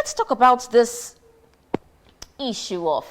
let's talk about this issue of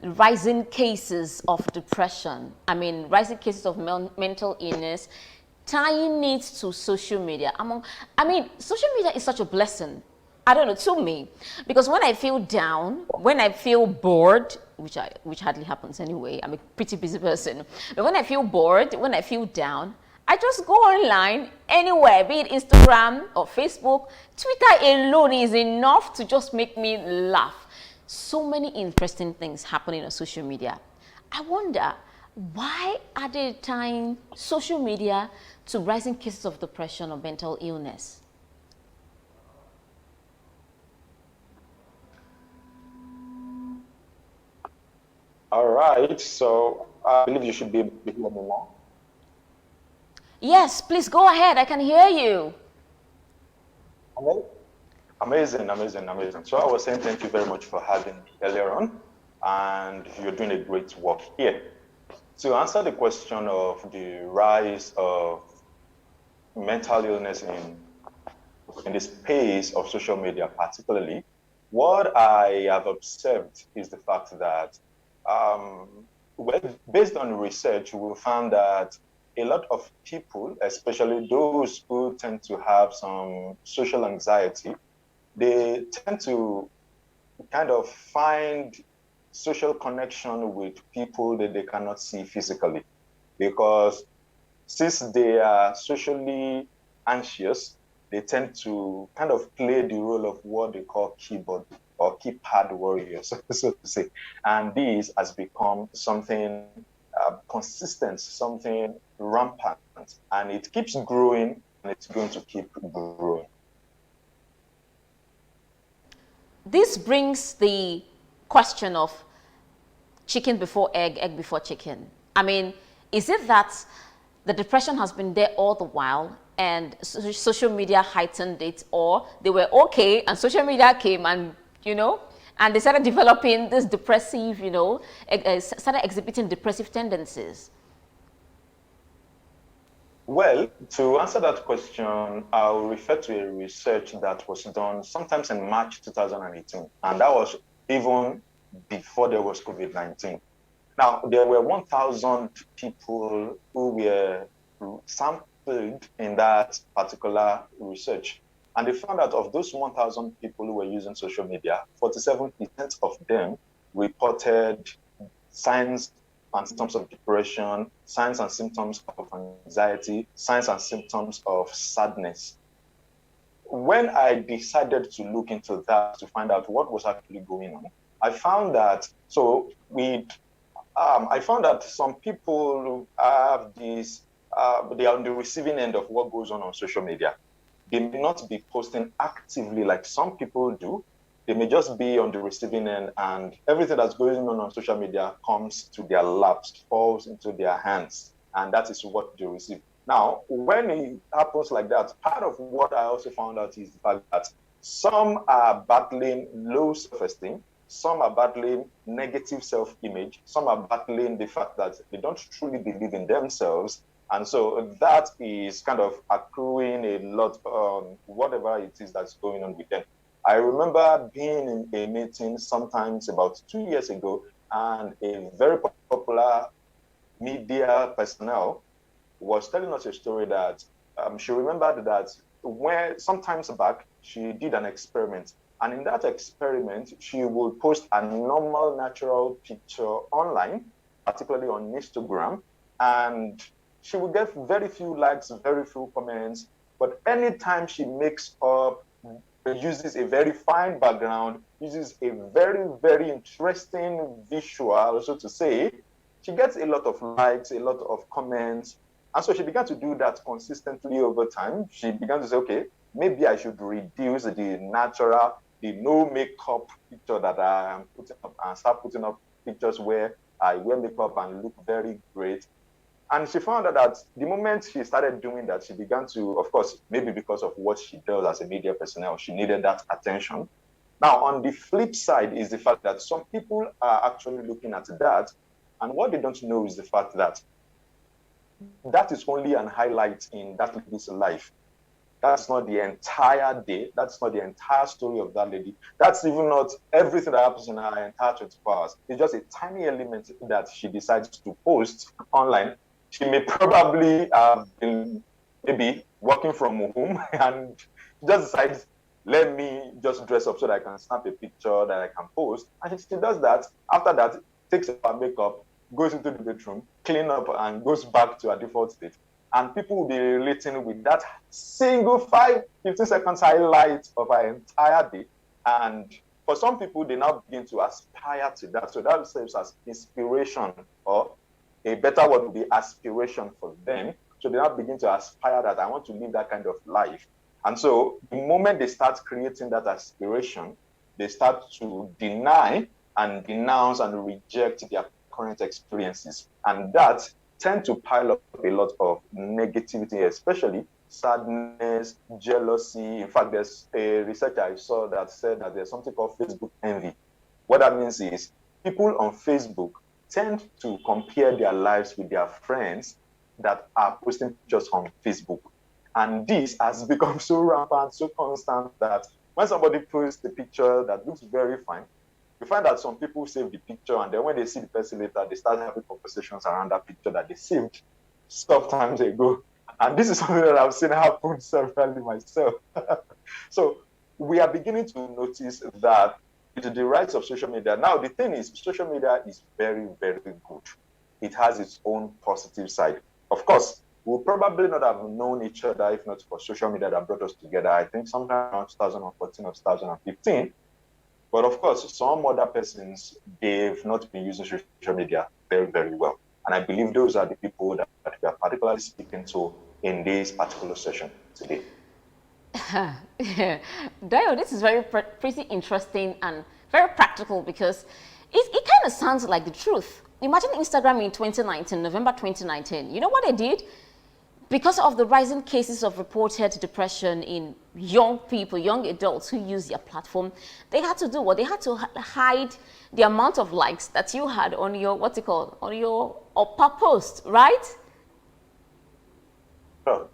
rising cases of depression. I mean, rising cases of mental illness, tying it to social media. I mean, social media is such a blessing. I don't know, to me, because when I feel down, when I feel bored, which hardly happens anyway, I'm a pretty busy person, but when I feel bored, when I feel down, I just go online anywhere, be it Instagram or Facebook. Twitter alone is enough to just make me laugh. So many interesting things happening on social media. I wonder, why are they tying social media to rising cases of depression or mental illness? All right, so I believe you should be able to hear me now. Yes, please go ahead. I can hear you. Hello? Amazing, amazing, amazing. So I was saying thank you very much for having me earlier on, and you're doing a great work here. To answer the question of the rise of mental illness in the space of social media, particularly, what I have observed is the fact that, um, well, based on research, we found that a lot of people, especially those who tend to have some social anxiety, they tend to kind of find social connection with people that they cannot see physically, because since they are socially anxious, they tend to kind of play the role of what they call keyboard or keypad warriors, so to say. And this has become something consistent, something rampant, and it keeps growing, and it's going to keep growing. This brings the question of chicken before egg, egg before chicken. I mean, is it that the depression has been there all the while and social media heightened it, or they were okay and social media came and, and they started developing this depressive, started exhibiting depressive tendencies? Well, to answer that question, I'll refer to a research that was done sometimes in March 2018, and that was even before there was COVID-19. Now, there were 1,000 people who were sampled in that particular research. And they found out of those 1,000 people who were using social media, 47% of them reported signs and symptoms of depression, signs and symptoms of anxiety, signs and symptoms of sadness. When I decided to look into that to find out what was actually going on, I found that I found that some people have this, they are on the receiving end of what goes on social media. They may not be posting actively like some people do. They may just be on the receiving end, and everything that's going on social media comes to their laps, falls into their hands, and that is what they receive. Now, when it happens like that, part of what I also found out is the fact that some are battling low self-esteem, some are battling negative self-image, some are battling the fact that they don't truly believe in themselves. And so that is kind of accruing a lot on whatever it is that's going on with them. I remember being in a meeting sometimes about 2 years ago, and a very popular media personnel was telling us a story that she remembered that when sometimes back she did an experiment, and in that experiment she would post a normal natural picture online, particularly on Instagram, and she would get very few likes, very few comments. But anytime she makes up, uses a very fine background, uses a very, very interesting visual, so to say, she gets a lot of likes, a lot of comments. And so she began to do that consistently over time. She began to say, okay, maybe I should reduce the natural, the no makeup picture that I am putting up, and start putting up pictures where I wear makeup and look very great. And she found out that the moment she started doing that, she began to, of course, maybe because of what she does as a media personnel, she needed that attention. Now, on the flip side is the fact that some people are actually looking at that, and what they don't know is the fact that that is only an highlight in that lady's life. That's not the entire day. That's not the entire story of that lady. That's even not everything that happens in her entire 24 hours. It's just a tiny element that she decides to post online. She may probably have been maybe working from home and just decides, let me just dress up so that I can snap a picture that I can post. And she does that. After that, takes her makeup, goes into the bedroom, clean up, and goes back to her default state. And people will be relating with that single 15 seconds highlight of her entire day. And for some people, they now begin to aspire to that. So that serves as inspiration, or a better word would be aspiration for them. So they now begin to aspire that I want to live that kind of life. And so the moment they start creating that aspiration, they start to deny and denounce and reject their current experiences. And that tend to pile up a lot of negativity, especially sadness, jealousy. In fact, there's a research I saw that said that there's something called Facebook envy. What that means is people on Facebook tend to compare their lives with their friends that are posting pictures on Facebook. And this has become so rampant, so constant that when somebody posts a picture that looks very fine, you find that some people save the picture, and then when they see the person later, they start having conversations around that picture that they saved some times ago. And this is something that I've seen happen severally myself. So we are beginning to notice that with the rise of social media, now the thing is, social media is very, very good. It has its own positive side. Of course, we'll probably not have known each other if not for social media that brought us together, I think sometime around 2014 or 2015. But of course, some other persons, they've not been using social media very, very well. And I believe those are the people that we are particularly speaking to in this particular session today. Dio, this is very pretty interesting and very practical, because it kind of sounds like the truth. Imagine Instagram in 2019, November 2019. You know what they did? Because of the rising cases of reported depression in young people, young adults who use their platform, they had to do what? They had to hide the amount of likes that you had on your, what's it called, on your upper post, right? Oh.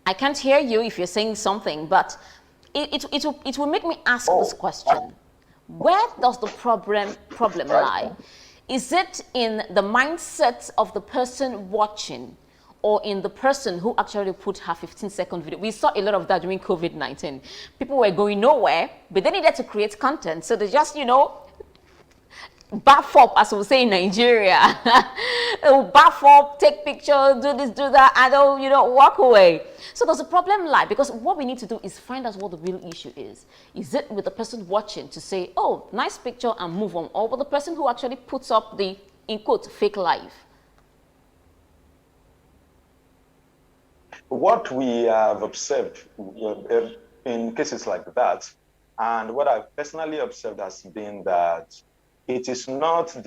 I can't hear you if you're saying something, but it will make me ask this question. Where does the problem lie? Is it in the mindset of the person watching, or in the person who actually put her 15-second video? We saw a lot of that during COVID-19. People were going nowhere, but they needed to create content. So they just, bath up, as we say in Nigeria. They'll bath up, take pictures, do this, do that, and they'll, walk away. So does the problem lie? Because what we need to do is find out what the real issue is. Is it with the person watching to say, oh, nice picture, and move on? Or with the person who actually puts up the, in quote, fake life? What we have observed in cases like that, and what I've personally observed has been that it's not social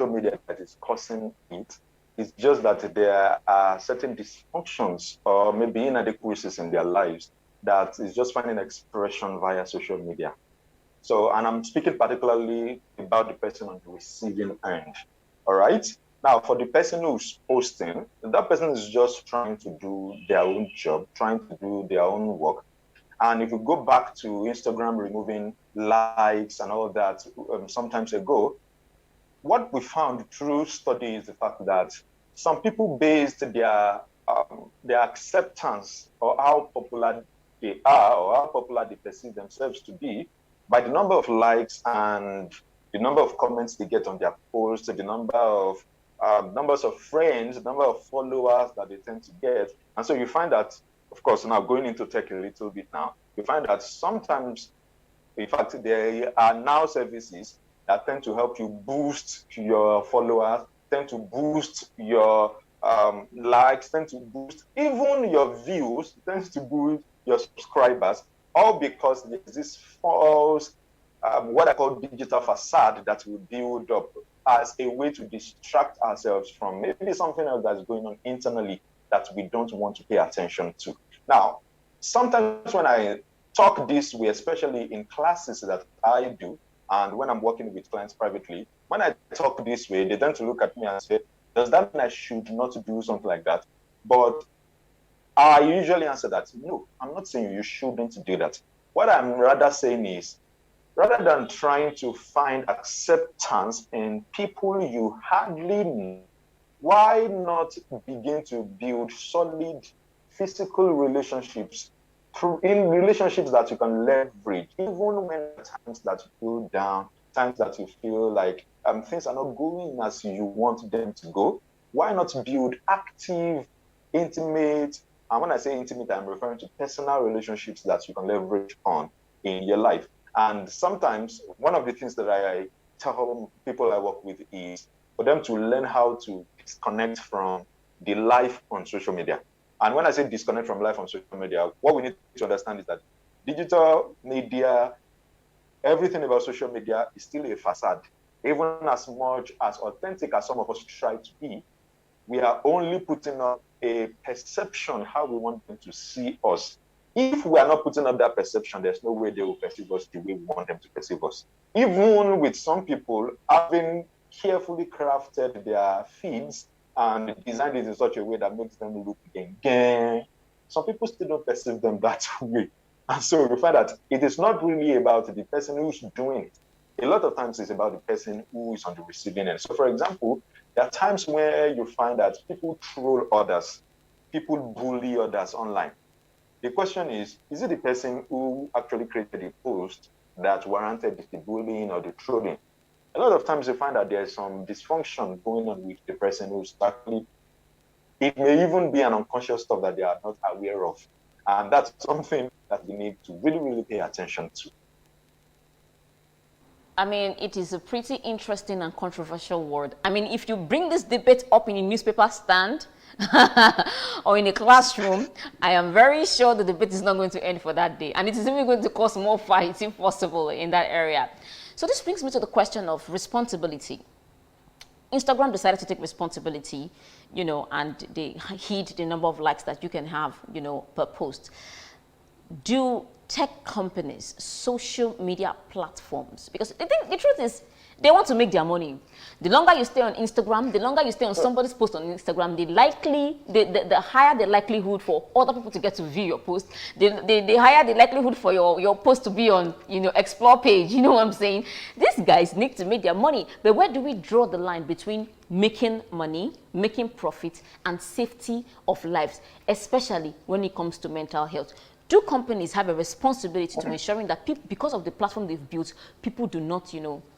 media that is causing it. It's just that there are certain dysfunctions or maybe inadequacies in their lives that is just finding expression via social media. So, and I'm speaking particularly about the person on the receiving end. All right. Now, for the person who's posting, that person is just trying to do their own job, trying to do their own work. And if you go back to Instagram removing likes and all that some times ago, what we found through study is the fact that some people based their acceptance or how popular they are or how popular they perceive themselves to be by the number of likes and the number of comments they get on their posts, the number of numbers of friends, the number of followers that they tend to get. And so you find that, of course, now going into tech a little bit now, you find that sometimes, in fact, there are now services that tend to help you boost your followers, tend to boost your likes, tend to boost even your views, tends to boost your subscribers, all because there's this false, what I call digital facade that we build up as a way to distract ourselves from maybe something else that's going on internally that we don't want to pay attention to. Now, sometimes when I talk this way, especially in classes that I do, and when I'm working with clients privately, when I talk this way, they tend to look at me and say, does that mean I should not do something like that? But I usually answer that, no, I'm not saying you shouldn't do that. What I'm rather saying is, rather than trying to find acceptance in people you hardly know, why not begin to build solid physical relationships, in relationships that you can leverage, even when times that you feel down, times that you feel like things are not going as you want them to go? Why not build active, intimate, and when I say intimate, I'm referring to personal relationships that you can leverage on in your life. And sometimes one of the things that I tell people I work with is for them to learn how to disconnect from the life on social media. And when I say disconnect from life on social media, what we need to understand is that digital media, everything about social media is still a facade. Even as much as authentic as some of us try to be, we are only putting up a perception how we want them to see us. If we are not putting up that perception, there's no way they will perceive us the way we want them to perceive us. Even with some people having carefully crafted their feeds and designed it in such a way that makes them look gang, some people still don't perceive them that way. And so we find that it is not really about the person who's doing it. A lot of times it's about the person who is on the receiving end. So, for example, there are times where you find that people troll others, people bully others online. The question is it the person who actually created the post that warranted the bullying or the trolling? A lot of times you find that there's some dysfunction going on with the person who's actually, it may even be an unconscious stuff that they are not aware of. And that's something that we need to really, really pay attention to. I mean, it is a pretty interesting and controversial word. I mean, if you bring this debate up in a newspaper stand or in a classroom, I am very sure the debate is not going to end for that day. And it is even going to cause more fights, if possible, in that area. So this brings me to the question of responsibility. Instagram decided to take responsibility, and they hid the number of likes that you can have, per post. Do tech companies, social media platforms, because the truth is, they want to make their money. The longer you stay on Instagram, the longer you stay on somebody's post on Instagram, the higher the likelihood for other people to get to view your post. The higher the likelihood for your post to be on, explore page. You know what I'm saying? These guys need to make their money. But where do we draw the line between making money, making profit, and safety of lives, especially when it comes to mental health? Do companies have a responsibility to ensuring that people, because of the platform they've built, people do not,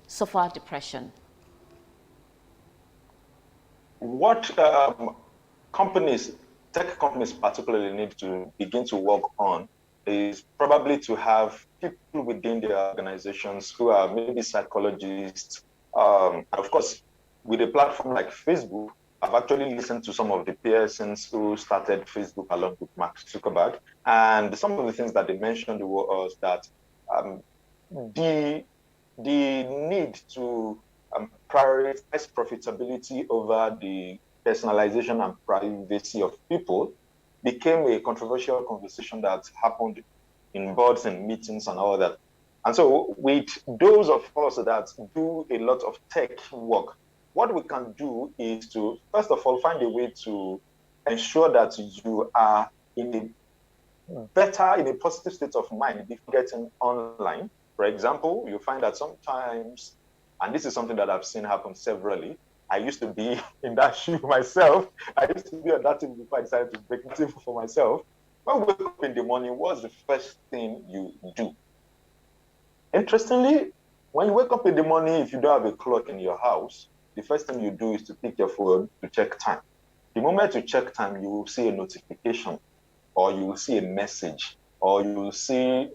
suffer depression? What tech companies particularly need to begin to work on is probably to have people within their organizations who are maybe psychologists. Of course, with a platform like Facebook, I've actually listened to some of the persons who started Facebook along with Mark Zuckerberg, and some of the things that they mentioned was that the need to prioritize profitability over the personalization and privacy of people became a controversial conversation that happened in boards and meetings and all that. And so with those of us that do a lot of tech work, what we can do is to, first of all, find a way to ensure that you are in a positive state of mind before getting online. For example, you find that sometimes, and this is something that I've seen happen severally, I used to be in that shoe myself. I used to be on that team before I decided to break the table for myself. When we wake up in the morning, what's the first thing you do? Interestingly, when you wake up in the morning, if you don't have a clock in your house, the first thing you do is to pick your phone to check time. The moment you check time, you will see a notification, or you will see a message, or you will see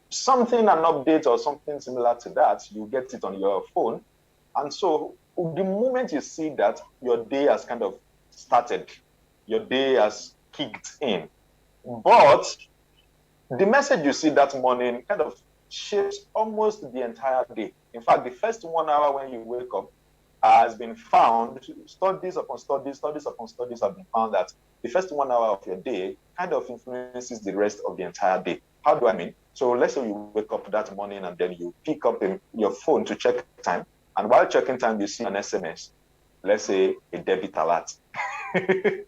something, an update or something similar to that. You get it on your phone. And so the moment you see that, your day has kind of started, your day has kicked in. But the message you see that morning kind of shapes almost the entire day. In fact, the first 1 hour when you wake up has been found, studies upon studies upon studies have been found that the first 1 hour of your day kind of influences the rest of the entire day. How do I mean? So let's say you wake up that morning and then you pick up your phone to check time. And while checking time, you see an SMS, let's say a debit alert. The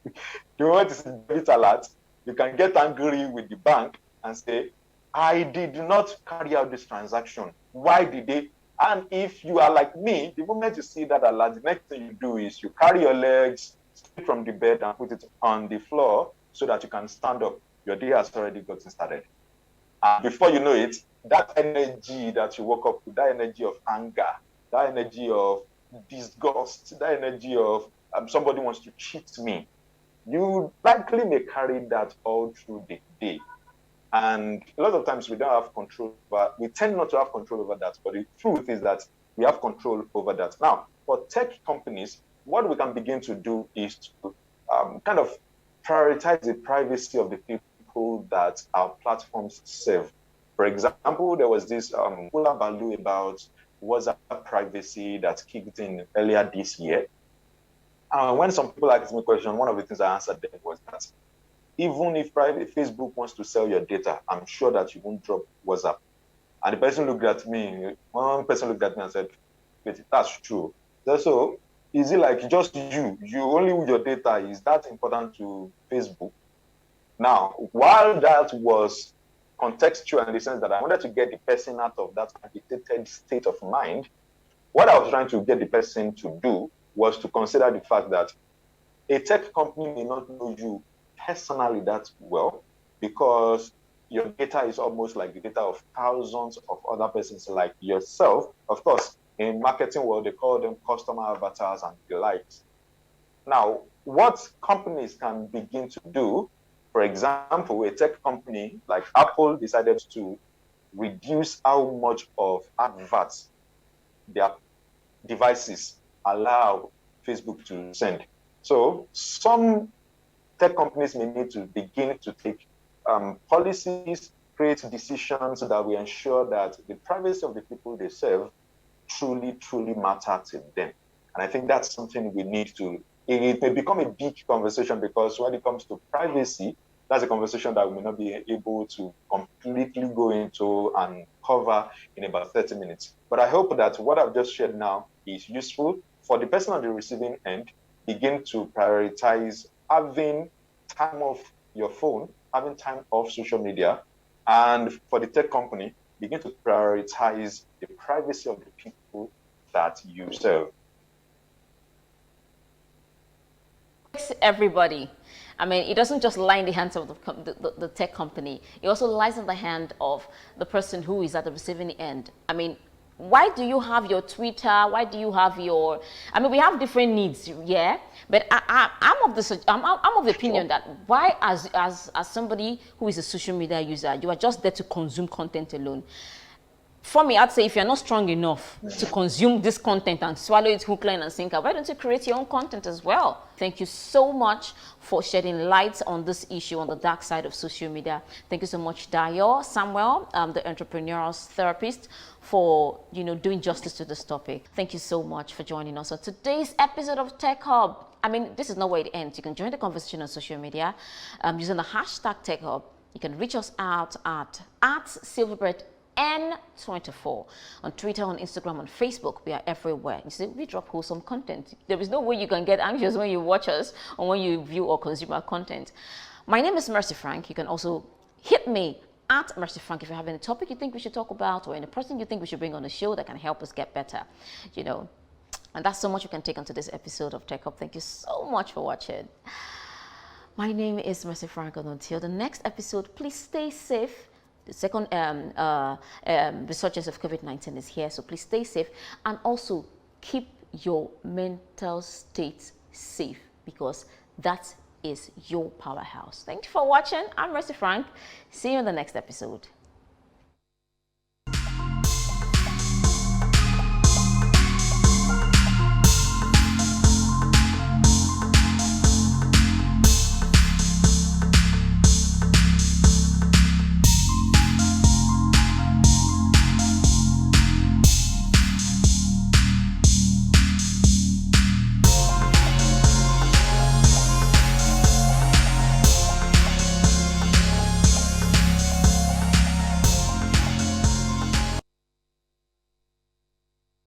moment it's a debit alert, you can get angry with the bank and say, I did not carry out this transaction. Why did they? And if you are like me, the moment you see that alert, the next thing you do is you carry your legs straight from the bed and put it on the floor so that you can stand up. Your day has already gotten started. And before you know it, that energy that you woke up with, that energy of anger, that energy of disgust, that energy of somebody wants to cheat me, you likely may carry that all through the day. And a lot of times we don't have control over, we tend not to have control over that. But the truth is that we have control over that. Now, for tech companies, what we can begin to do is to kind of prioritize the privacy of the people that our platforms serve. For example, there was this hula baloo about WhatsApp privacy that kicked in earlier this year. When some people asked me a question, one of the things I answered them was that even if Facebook wants to sell your data, I'm sure that you won't drop WhatsApp. And the person looked at me, one person looked at me and said, that's true. So is it like just you only with your data, is that important to Facebook? Now, while that was contextual in the sense that I wanted to get the person out of that agitated state of mind, what I was trying to get the person to do was to consider the fact that a tech company may not know you personally that well, because your data is almost like the data of thousands of other persons like yourself. Of course, in marketing world, they call them customer avatars and the likes. Now, what companies can begin to do, for example, a tech company like Apple decided to reduce how much of adverts their devices allow Facebook to send. So some tech companies may need to begin to take policies, create decisions that will ensure that the privacy of the people they serve truly matter to them. And I think that's something we need to, it may become a big conversation, because when it comes to privacy, that's a conversation that we may not be able to completely go into and cover in about 30 minutes. But I hope that what I've just shared now is useful. For the person on the receiving end, begin to prioritize having time off your phone, having time off social media. And for the tech company, begin to prioritize the privacy of the people that you serve. Everybody. I mean, it doesn't just lie in the hands of the tech company. It also lies in the hand of the person who is at the receiving end. I mean, why do you have your Twitter? Why do you have your? I mean, we have different needs, yeah. But I'm of the opinion that why, as somebody who is a social media user, you are just there to consume content alone. For me, I'd say if you're not strong enough to consume this content and swallow it hook, line, and sinker, why don't you create your own content as well? Thank you so much for shedding light on this issue on the dark side of social media. Thank you so much, Dayo Samuel, the entrepreneurial therapist, for doing justice to this topic. Thank you so much for joining us on today's episode of Tech Hub. I mean, this is not where it ends. You can join the conversation on social media using the hashtag Tech Hub. You can reach us out at Silverbird N24 on Twitter, on Instagram, on Facebook. We are everywhere. You see, we drop wholesome content. There is no way you can get anxious when you watch us or when you view or consume our content. My name is Mercy Frank. You can also hit me at Mercy Frank if you have any topic you think we should talk about or any person you think we should bring on the show that can help us get better. And that's so much you can take onto this episode of Tech Hub. Thank you so much for watching. My name is Mercy Frank, and until the next episode, please stay safe. The second resurgence of COVID-19 is here, so please stay safe and also keep your mental state safe, because that is your powerhouse. Thank you for watching. I'm Mercy Frank. See you in the next episode.